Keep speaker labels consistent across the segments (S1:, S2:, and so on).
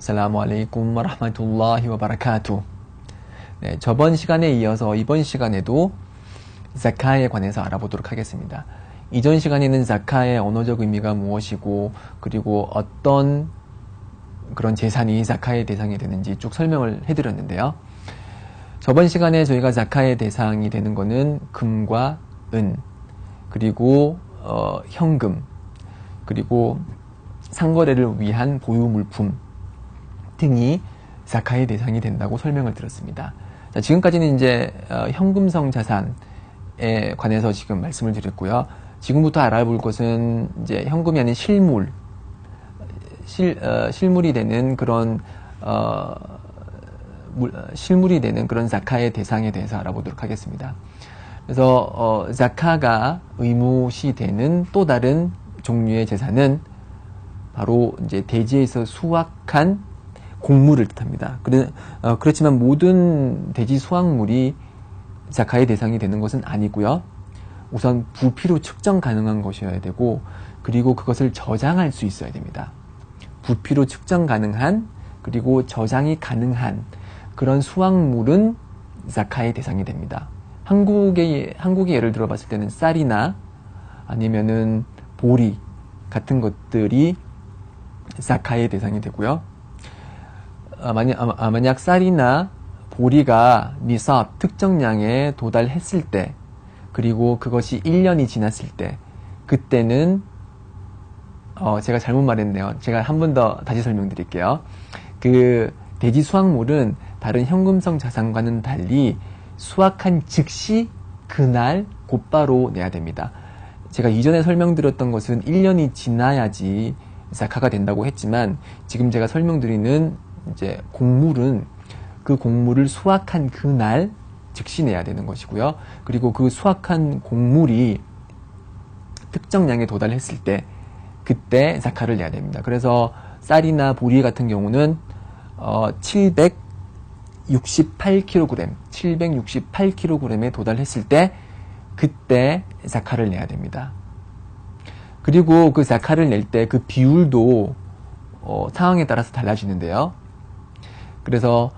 S1: 아살라무 알레이쿰 와라흐마툴라히 와바라카투. 네, 저번 시간에 이어서 이번 시간에도 자카에 관해서 알아보도록 하겠습니다. 이전 시간에는 자카의 언어적 의미가 무엇이고 그리고 어떤 그런 재산이 자카의 대상이 되는지 쭉 설명을 해드렸는데요. 저번 시간에 저희가 자카의 대상이 되는 거는 금과 은, 그리고 현금, 그리고 상거래를 위한 보유 물품 등이 자카의 대상이 된다고 설명을 드렸습니다. 자, 지금까지는 이제 현금성 자산에 관해서 지금 말씀을 드렸고요. 지금부터 알아볼 것은 이제 현금이 아닌 실물이 되는 그런 실물이 되는 그런 자카의 대상에 대해서 알아보도록 하겠습니다. 그래서 자카가 의무시 되는 또 다른 종류의 재산은 바로 이제 대지에서 수확한 곡물을 뜻합니다. 그렇지만 모든 대지 수확물이 자카의 대상이 되는 것은 아니고요. 우선 부피로 측정 가능한 것이어야 되고, 그리고 그것을 저장할 수 있어야 됩니다. 부피로 측정 가능한, 그리고 저장이 가능한 그런 수확물은 자카의 대상이 됩니다. 한국의 예를 들어봤을 때는 쌀이나 아니면은 보리 같은 것들이 자카의 대상이 되고요. 만약 쌀이나 보리가 니삽 특정량에 도달했을 때, 그리고 그것이 1년이 지났을 때, 그때는 제가 잘못 말했네요. 제가 한 번 더 다시 설명드릴게요. 그 대지 수확물은 다른 현금성 자산과는 달리 수확한 즉시 그날 곧바로 내야 됩니다. 제가 이전에 설명드렸던 것은 1년이 지나야지 자카가 된다고 했지만, 지금 제가 설명드리는 이제 곡물은 그 곡물을 수확한 그날 즉시 내야 되는 것이고요. 그리고 그 수확한 곡물이 특정량에 도달했을 때 그때 자카를 내야 됩니다. 그래서 쌀이나 보리 같은 경우는 768kg에 도달했을 때 그때 자카를 내야 됩니다. 그리고 그 자카를 낼 때 그 비율도 상황에 따라서 달라지는데요. 그래서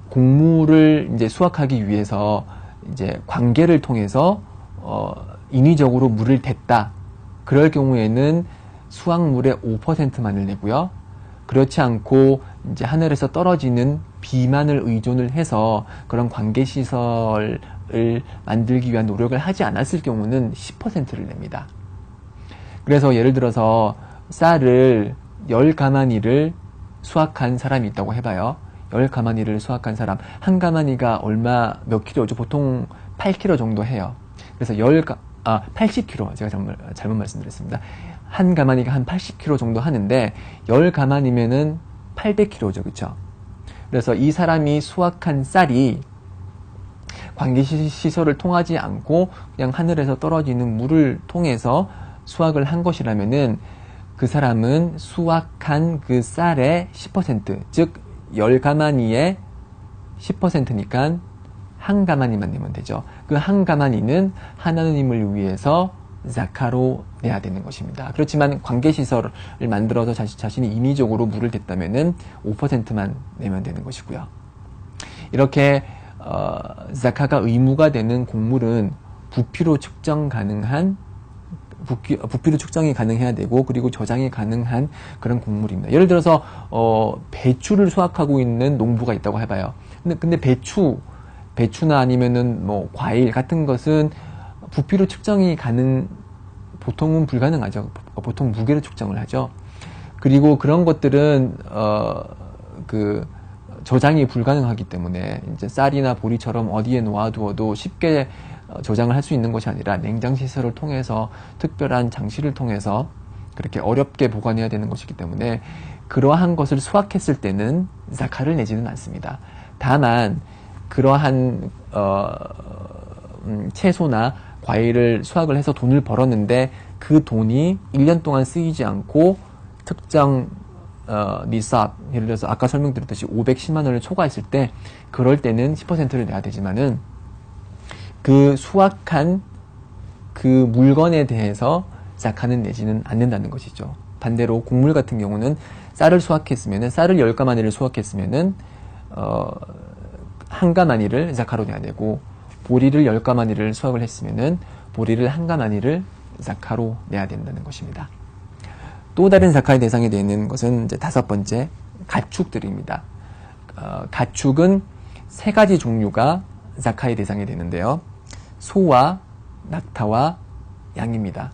S1: 곡물을 이제 수확하기 위해서 이제 관계를 통해서 인위적으로 물을 댔다. 그럴 경우에는 수확물의 5%만을 내고요. 그렇지 않고 이제 하늘에서 떨어지는 비만을 의존을 해서 그런 관계 시설을 만들기 위한 노력을 하지 않았을 경우는 10%를 냅니다. 그래서 예를 들어서 쌀을 10가마니를 수확한 사람이 있다고 해봐요. 10가마니를 수확한 사람, 한 가마니가 몇 킬로죠? 보통 8kg 정도 해요. 그래서 80kg, 제가 잘못 말씀드렸습니다. 한 가마니가 한 80kg 정도 하는데 10가마니면은 800kg죠, 그쵸? 그래서 이 사람이 수확한 쌀이 관계시설을 통하지 않고 그냥 하늘에서 떨어지는 물을 통해서 수확을 한 것이라면은 그 사람은 수확한 그 쌀의 10%, 즉 10가마니의 10%니까 한 가마니만 내면 되죠. 그 한 가마니는 하나님을 위해서 자카로 내야 되는 것입니다. 그렇지만 관계시설을 만들어서 자신이 인위적으로 물을 댔다면은 5%만 내면 되는 것이고요. 이렇게 자카가 의무가 되는 곡물은 부피로 측정이 가능해야 되고, 그리고 저장이 가능한 그런 곡물입니다. 예를 들어서 배추를 수확하고 있는 농부가 있다고 해봐요. 근데 배추나 아니면은 뭐 과일 같은 것은 부피로 측정이 보통은 불가능하죠. 보통 무게로 측정을 하죠. 그리고 그런 것들은 저장이 불가능하기 때문에 이제 쌀이나 보리처럼 어디에 놓아두어도 쉽게 저장을 할 수 있는 것이 아니라 냉장시설을 통해서, 특별한 장치를 통해서 그렇게 어렵게 보관해야 되는 것이기 때문에 그러한 것을 수확했을 때는 자카를 내지는 않습니다. 다만 그러한 채소나 과일을 수확을 해서 돈을 벌었는데 그 돈이 1년 동안 쓰이지 않고 특정 니삽, 예를 들어서 아까 설명드렸듯이 510만 원을 초과했을 때, 그럴 때는 10%를 내야 되지만은 그 수확한 그 물건에 대해서 자카는 내지는 않는다는 것이죠. 반대로 곡물 같은 경우는 쌀을 수확했으면은 쌀을 10가마니를 수확했으면은 한 가마니를 자카로 내야 되고, 보리를 10가마니를 수확을 했으면은 보리를 한 가마니를 자카로 내야 된다는 것입니다. 또 다른 자카의 대상이 되는 것은 이제 5번째, 가축들입니다. 가축은 3가지 종류가 자카의 대상이 되는데요. 소와 낙타와 양입니다.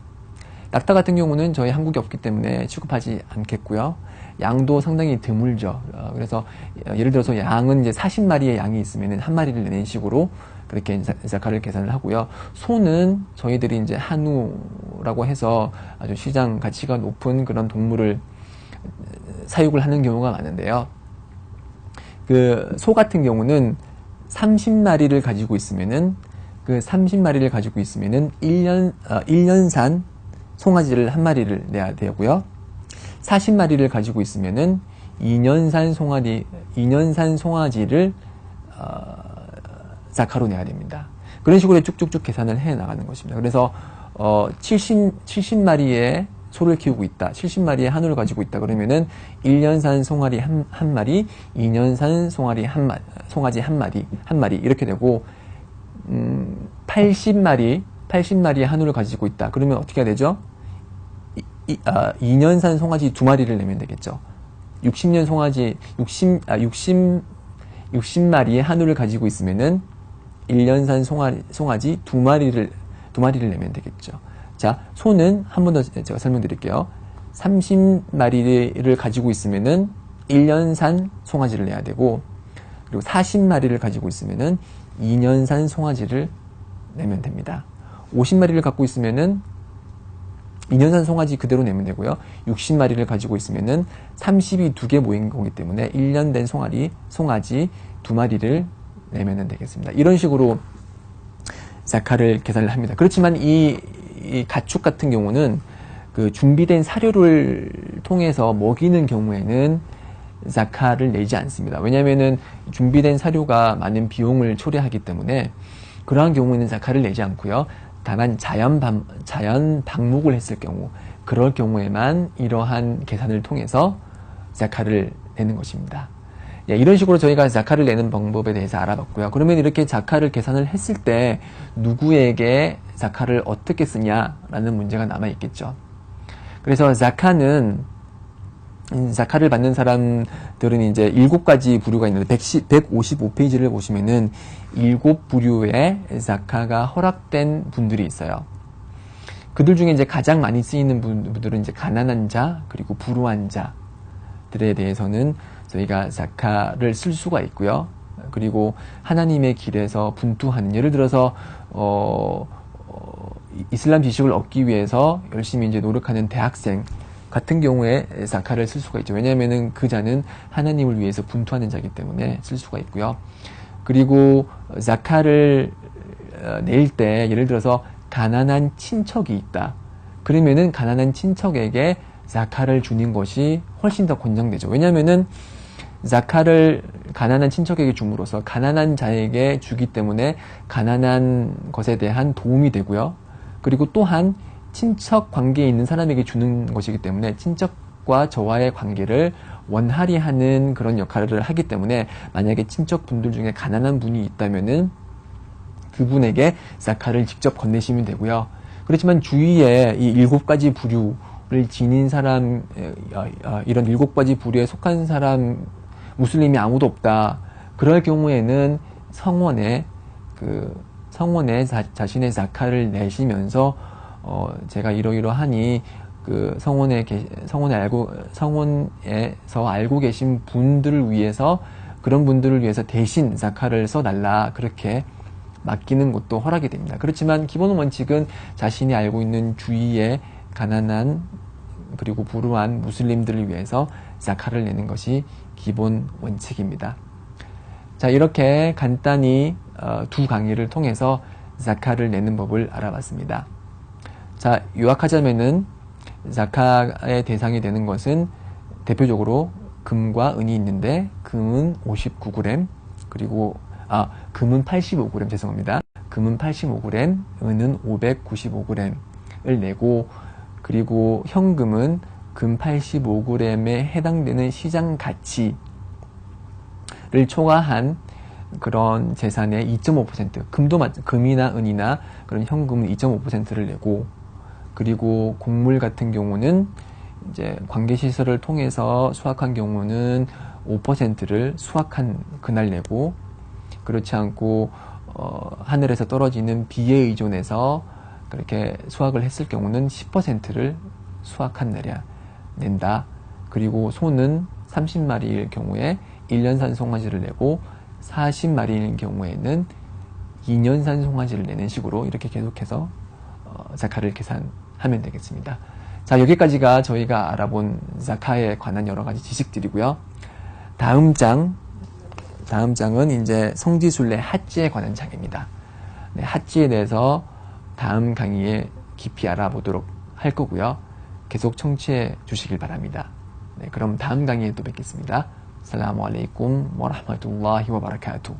S1: 낙타 같은 경우는 저희 한국에 없기 때문에 취급하지 않겠고요. 양도 상당히 드물죠. 그래서 예를 들어서 양은 이제 40마리의 양이 있으면 한 마리를 내는 식으로 그렇게 자카를 계산을 하고요. 소는 저희들이 이제 한우라고 해서 아주 시장 가치가 높은 그런 동물을 사육을 하는 경우가 많은데요. 그 소 같은 경우는 30마리를 가지고 있으면은 그 30마리를 가지고 있으면은 1년산 송아지를 한 마리를 내야 되고요. 40마리를 가지고 있으면은 2년산 송아지를 자카로 내야 됩니다. 그런 식으로 쭉쭉쭉 계산을 해 나가는 것입니다. 그래서 70마리의 소를 키우고 있다. 70마리의 한우를 가지고 있다. 그러면은 1년산 송아리 한 마리, 2년산 송아지 한 마리 이렇게 되고 80마리의 한우를 가지고 있다. 그러면 어떻게 해야 되죠? 2년산 송아지 2마리를 내면 되겠죠. 60마리의 한우를 가지고 있으면은 1년산 송아지 2마리를 내면 되겠죠. 자, 소는 한 번 더 제가 설명드릴게요. 30마리를 가지고 있으면은 1년산 송아지를 내야 되고, 그리고 40마리를 가지고 있으면은 2년산 송아지를 내면 됩니다. 50마리를 갖고 있으면은 2년산 송아지 그대로 내면 되고요. 60마리를 가지고 있으면은 30이 2개 모인 거기 때문에 1년 된 송아지 2마리를 내면 되겠습니다. 이런 식으로 자카를 계산을 합니다. 그렇지만 이 가축 같은 경우는 그 준비된 사료를 통해서 먹이는 경우에는 자카를 내지 않습니다. 왜냐하면은 준비된 사료가 많은 비용을 초래하기 때문에 그러한 경우에는 자카를 내지 않고요. 다만 자연 방목을 했을 경우, 그럴 경우에만 이러한 계산을 통해서 자카를 내는 것입니다. 이런 식으로 저희가 자카를 내는 방법에 대해서 알아봤고요. 그러면 이렇게 자카를 계산을 했을 때 누구에게 자카를 어떻게 쓰냐라는 문제가 남아 있겠죠. 그래서 자카를 받는 사람들은 이제 7가지 부류가 있는데 155페이지를 보시면은 7부류의 자카가 허락된 분들이 있어요. 그들 중에 이제 가장 많이 쓰이는 분들은 이제 가난한 자, 그리고 불우한 자들에 대해서는 저희가 자카를 쓸 수가 있고요. 그리고 하나님의 길에서 분투하는, 예를 들어서 이슬람 지식을 얻기 위해서 열심히 이제 노력하는 대학생 같은 경우에 자카를 쓸 수가 있죠. 왜냐하면은 그 자는 하나님을 위해서 분투하는 자이기 때문에 쓸 수가 있고요. 그리고 자카를 낼 때 예를 들어서 가난한 친척이 있다. 그러면은 가난한 친척에게 자카를 주는 것이 훨씬 더 권장되죠. 왜냐하면은 자카를 가난한 친척에게 줌으로써 가난한 자에게 주기 때문에 가난한 것에 대한 도움이 되고요. 그리고 또한 친척 관계에 있는 사람에게 주는 것이기 때문에 친척과 저와의 관계를 원활히 하는 그런 역할을 하기 때문에 만약에 친척분들 중에 가난한 분이 있다면은 그분에게 자카를 직접 건네시면 되고요. 그렇지만 주위에 이 7가지 부류를 지닌 사람, 이런 7가지 부류에 속한 사람, 무슬림이 아무도 없다. 그럴 경우에는 성원에 자신의 자카를 내시면서 제가 이러이러하니 그 성원에서 알고 계신 분들을 위해서, 그런 분들을 위해서 대신 자카를 써달라, 그렇게 맡기는 것도 허락이 됩니다. 그렇지만 기본 원칙은 자신이 알고 있는 주위의 가난한 그리고 불우한 무슬림들을 위해서 자카를 내는 것이 기본 원칙입니다. 자, 이렇게 간단히 두 강의를 통해서 자카를 내는 법을 알아봤습니다. 자, 요약하자면은 자카의 대상이 되는 것은 대표적으로 금과 은이 있는데, 금은 59g, 그리고 금은 85g, 죄송합니다. 금은 85g, 은은 595g을 내고, 그리고 현금은 금 85g에 해당되는 시장 가치를 초과한 그런 재산의 2.5%, 금이나 은이나 그런 현금은 2.5%를 내고, 그리고 곡물 같은 경우는 이제 관계시설을 통해서 수확한 경우는 5%를 수확한 그날 내고, 그렇지 않고 하늘에서 떨어지는 비에 의존해서 그렇게 수확을 했을 경우는 10%를 수확한 날이야 낸다. 그리고 소는 30마리일 경우에 1년산 송아지를 내고 40마리일 경우에는 2년산 송아지를 내는 식으로 이렇게 계속해서 자카를 계산하면 되겠습니다. 자, 여기까지가 저희가 알아본 자카에 관한 여러 가지 지식들이고요. 다음 장은 이제 성지순례 하지에 관한 장입니다. 네, 하지에 대해서 다음 강의에 깊이 알아보도록 할 거고요. 계속 청취해 주시길 바랍니다. 네, 그럼 다음 강의에 또 뵙겠습니다. 살라무 알레이쿰 와 라흐마투ல்லா히 와 바라카투.